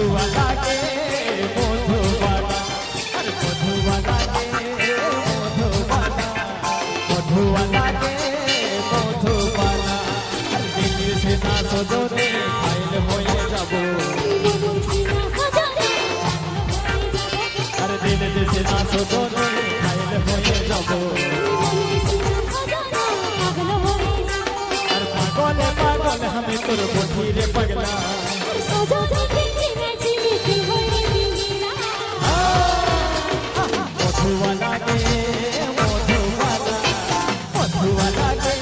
মধুয়া লাগে মধুবালা আর মধুয়া লাগে মধুবালা মধুয়া লাগে মধুবালা আর দিল্লির সেনা সদনে ঘায়েল হয়ে যাব আর দিল্লির সেনা সদনে ঘায়েল হয়ে যাব আর পাগলে পাগল আমি তোর বধিরে পাগলা মধুয়া লাগে মধুবালা মধুয়া লাগে